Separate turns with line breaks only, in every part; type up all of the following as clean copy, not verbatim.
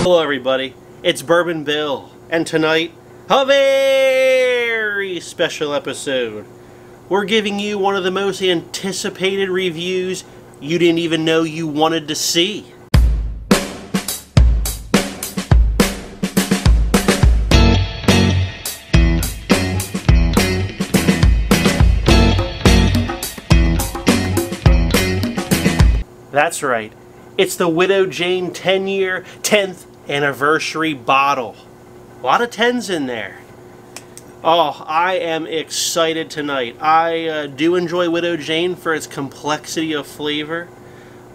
Hello everybody, it's Bourbon Bill, and tonight, a very special episode. We're giving you one of the most anticipated reviews you didn't even know you wanted to see. That's right, it's the Widow Jane 10-year, 10th anniversary bottle. A lot of 10s in there. Oh, I am excited tonight. I do enjoy Widow Jane for its complexity of flavor.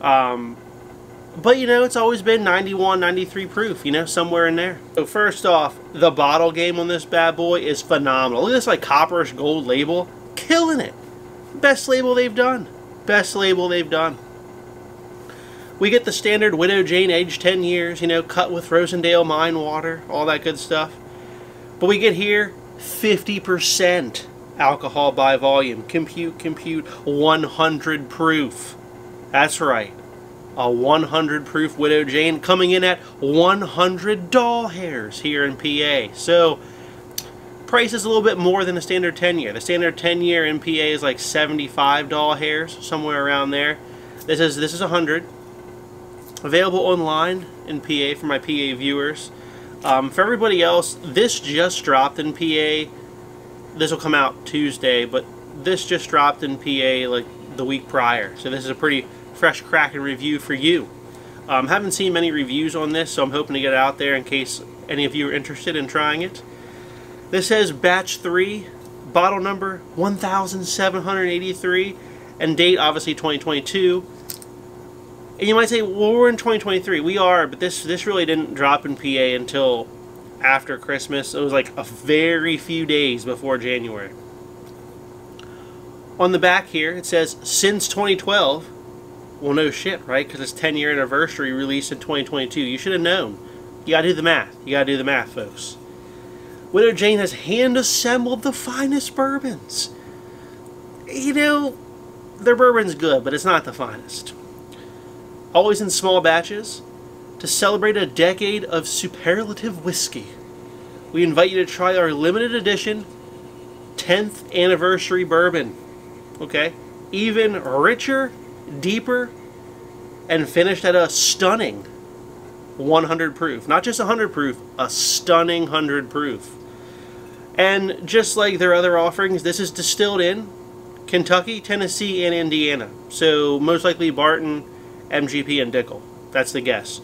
But you know, it's always been 91, 93 proof, you know, somewhere in there. So first off, the bottle game on this bad boy is phenomenal. Look at this like copperish gold label. Killing it. Best label they've done. Best label they've done. We get the standard Widow Jane aged 10 years, you know, cut with Rosendale mine water, all that good stuff. But we get here 50% alcohol by volume. Compute 100 proof. That's right. A 100 proof Widow Jane coming in at 100 doll hairs here in PA. So, price is a little bit more than the standard 10 year. The standard 10 year in PA is like 75 doll hairs, somewhere around there. This is 100. Available online in PA for my PA viewers. For everybody else, this just dropped in PA. This will come out Tuesday, but this just dropped in PA like the week prior. So this is a pretty fresh cracking review for you. Haven't seen many reviews on this, so I'm hoping to get it out there in case any of you are interested in trying it. This says batch 3, bottle number 1783, and date obviously 2022. And you might say, well, we're in 2023. We are, but this really didn't drop in PA until after Christmas. It was like a very few days before January. On the back here, it says, since 2012. Well, no shit, right? Because it's 10-year anniversary released in 2022. You should have known. You gotta do the math. You gotta do the math, folks. Widow Jane has hand-assembled the finest bourbons. You know, their bourbon's good, but it's not the finest. Always in small batches, to celebrate a decade of superlative whiskey. We invite you to try our limited edition 10th anniversary bourbon. Okay? Even richer, deeper, and finished at a stunning 100 proof. Not just 100 proof, a stunning 100 proof. And just like their other offerings, this is distilled in Kentucky, Tennessee, and Indiana. So most likely Barton, MGP, and Dickel. That's the guess.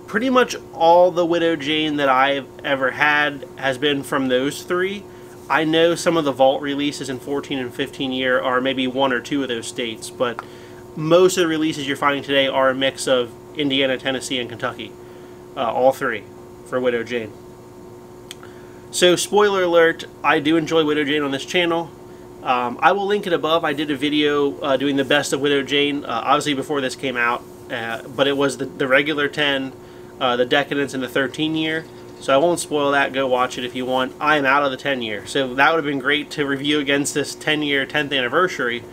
Pretty much all the Widow Jane that I've ever had has been from those three. I know some of the vault releases in 14 and 15 year are maybe one or two of those states, but most of the releases you're finding today are a mix of Indiana, Tennessee, and Kentucky. All three for Widow Jane. So, spoiler alert, I do enjoy Widow Jane on this channel. I will link it above. I did a video doing the best of Widow Jane, obviously before this came out, but it was the regular 10, the Decadence, and the 13 year. So I won't spoil that. Go watch it if you want. I am out of the 10 year, so that would have been great to review against this 10 year, 10th anniversary,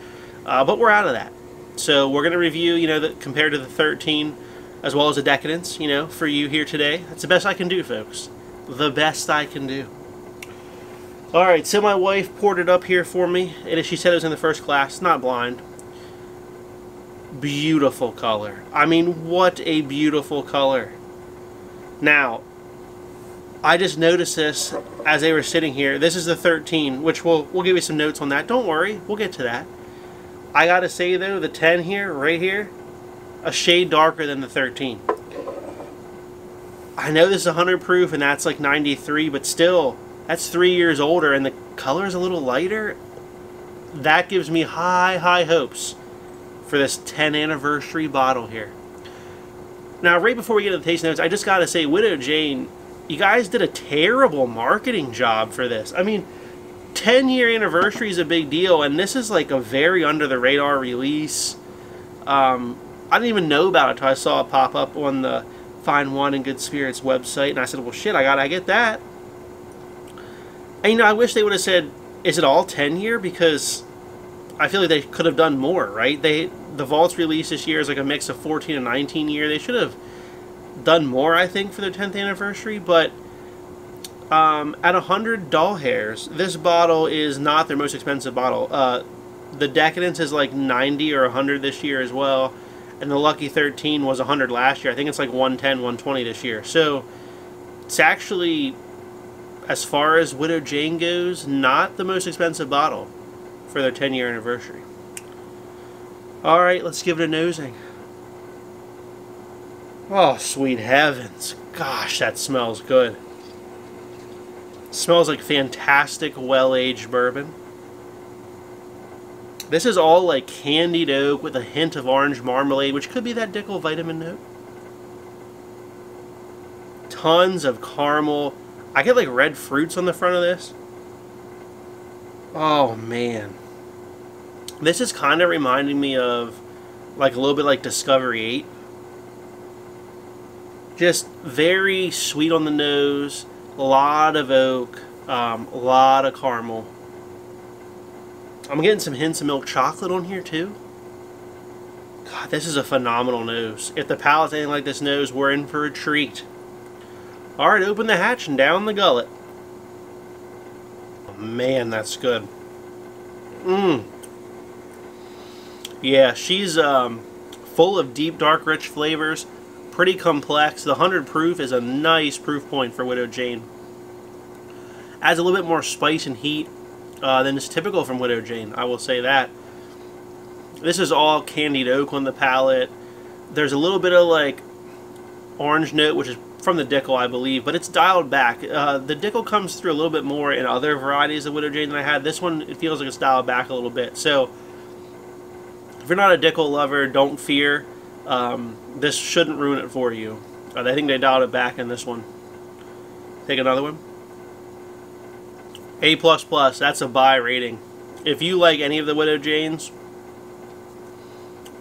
but we're out of that. So we're going to review, you know, compared to the 13, as well as the Decadence, you know, for you here today. That's the best I can do, folks. The best I can do. Alright, so my wife poured it up here for me. She said it was in the first class, not blind. Beautiful color. I mean, what a beautiful color. Now, I just noticed this as they were sitting here. This is the 13, which we'll give you some notes on that. Don't worry, we'll get to that. I gotta say though, the 10 here, right here, a shade darker than the 13. I know this is 100 proof and that's like 93, but still, that's 3 years older and the color is a little lighter. That gives me high hopes for this 10th anniversary bottle here. Now, right before we get to the taste notes, I just gotta say, Widow Jane, you guys did a terrible marketing job for this. I mean, 10-year anniversary is a big deal, and this is like a very under-the-radar release. I didn't even know about it until I saw it pop up on the Fine Wine and Good Spirits website, and I said, well, shit, I gotta get that. And, you know, I wish they would have said, is it all 10-year? Because I feel like they could have done more, right? The Vault's release this year is like a mix of 14 and 19 year. They should have done more, I think, for their 10th anniversary, but at 100 doll hairs, this bottle is not their most expensive bottle. The Decadence is like 90 or 100 this year as well, and the Lucky 13 was 100 last year. I think it's like 110, 120 this year. So it's actually, as far as Widow Jane goes, not the most expensive bottle for their 10-year anniversary. Alright, let's give it a nosing. Oh, sweet heavens. Gosh, that smells good. Smells like fantastic, well-aged bourbon. This is all like candied oak with a hint of orange marmalade, which could be that Dickel vitamin note. Tons of caramel. I get like red fruits on the front of this. Oh, man. This is kind of reminding me of like a little bit like Discovery 8. Just very sweet on the nose. A lot of oak, a lot of caramel. I'm getting some hints of milk chocolate on here too. God, this is a phenomenal nose. If the palate's anything like this nose, we're in for a treat. Alright, open the hatch and down the gullet. Oh, man, that's good. Yeah, she's full of deep, dark, rich flavors. Pretty complex. The 100 proof is a nice proof point for Widow Jane. Adds a little bit more spice and heat than is typical from Widow Jane, I will say that. This is all candied oak on the palate. There's a little bit of like orange note, which is from the Dickel, I believe, but it's dialed back. The Dickel comes through a little bit more in other varieties of Widow Jane than I had. This one, it feels like it's dialed back a little bit. So if you're not a Dickel lover, don't fear. This shouldn't ruin it for you. I think they dialed it back in this one. Take another one. A++, that's a buy rating. If you like any of the Widow Janes,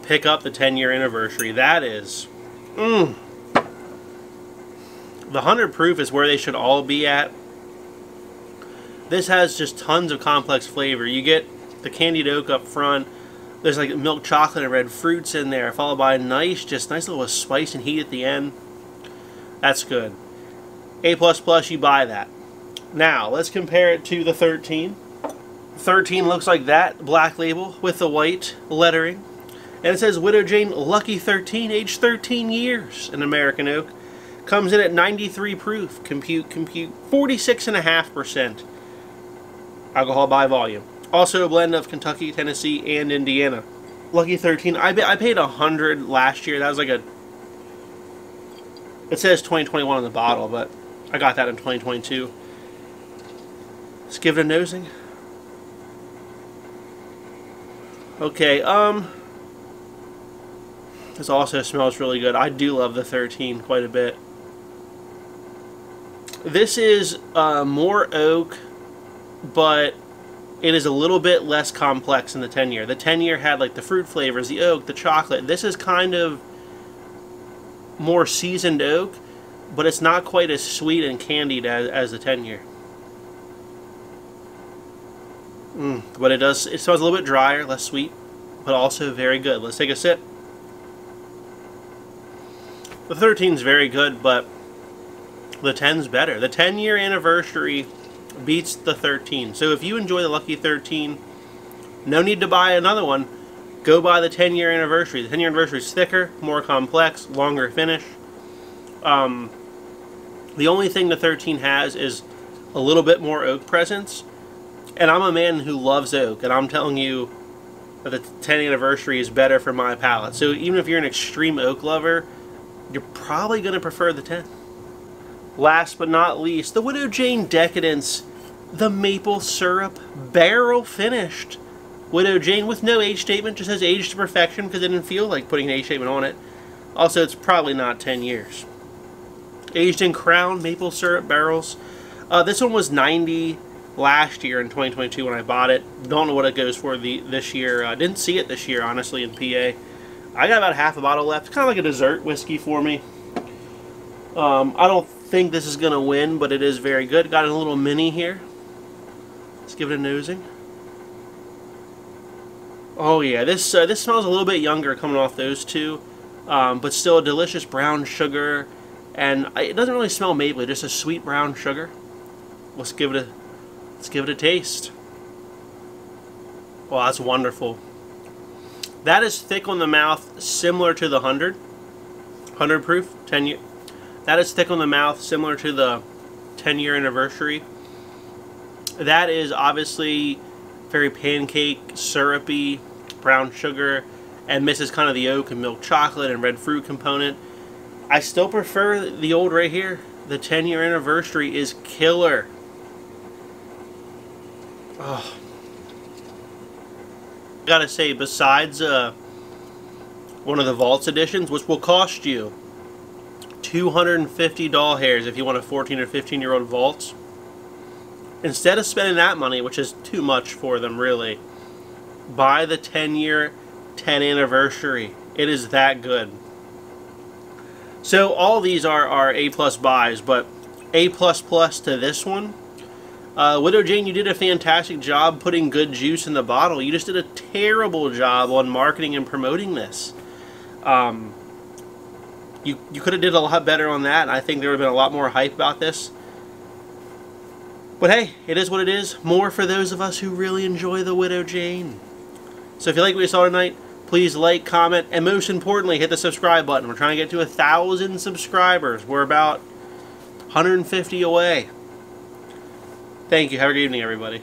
pick up the 10-year anniversary. That is... The 100 proof is where they should all be at. This has just tons of complex flavor. You get the candied oak up front. There's like milk chocolate and red fruits in there, followed by a nice little spice and heat at the end. That's good. A++, you buy that. Now, let's compare it to the 13. 13 looks like that, black label with the white lettering. And it says Widow Jane Lucky 13, age 13 years in American oak. Comes in at 93 proof. Compute. 46.5% alcohol by volume. Also a blend of Kentucky, Tennessee, and Indiana. Lucky 13. I paid 100 last year. That was like a... It says 2021 on the bottle, but I got that in 2022. Let's give it a nosing. Okay, this also smells really good. I do love the 13 quite a bit. This is more oak, but it is a little bit less complex than the 10-year. The 10-year had like the fruit flavors, the oak, the chocolate. This is kind of more seasoned oak, but it's not quite as sweet and candied as the 10-year. But it smells a little bit drier, less sweet, but also very good. Let's take a sip. The 13 is very good, but the 10's better. The 10-year anniversary beats the 13. So if you enjoy the Lucky 13, no need to buy another one. Go buy the 10-year anniversary. The 10-year anniversary is thicker, more complex, longer finish. The only thing the 13 has is a little bit more oak presence. And I'm a man who loves oak, and I'm telling you that the 10th anniversary is better for my palate. So even if you're an extreme oak lover, you're probably going to prefer the 10. Last but not least, the Widow Jane Decadence, the maple syrup barrel finished Widow Jane with no age statement, just says aged to perfection because it didn't feel like putting an age statement on it. Also, it's probably not 10 years. Aged in Crown maple syrup barrels. This one was 90 last year in 2022 when I bought it. Don't know what it goes for this year. Didn't see it this year, honestly, in PA. I got about half a bottle left. It's kind of like a dessert whiskey for me. I don't think this is going to win, but it is very good. Got a little mini here. Let's give it a nosing. Oh yeah, this smells a little bit younger coming off those two, but still a delicious brown sugar, And it doesn't really smell mapley, just a sweet brown sugar. Let's give it a taste. Well, that's wonderful. That is thick on the mouth, similar to the 100 proof 10-year. That is thick on the mouth, similar to the 10-year anniversary. That is obviously very pancake, syrupy, brown sugar, and misses kind of the oak and milk chocolate and red fruit component. I still prefer the old right here. The 10-year anniversary is killer. Oh. Gotta say, besides one of the Vaults editions, which will cost you 250 doll hairs if you want a 14 or 15-year-old Vault, instead of spending that money, which is too much for them really, buy the 10-year 10 anniversary. It is that good. So all these are A+ buys, but A++ to this one. Widow Jane, you did a fantastic job putting good juice in the bottle. You just did a terrible job on marketing and promoting this. You could have did a lot better on that. I think there would have been a lot more hype about this. But hey, it is what it is. More for those of us who really enjoy the Widow Jane. So if you like what you saw tonight, please like, comment, and most importantly, hit the subscribe button. We're trying to get to 1,000 subscribers. We're about 150 away. Thank you. Have a good evening, everybody.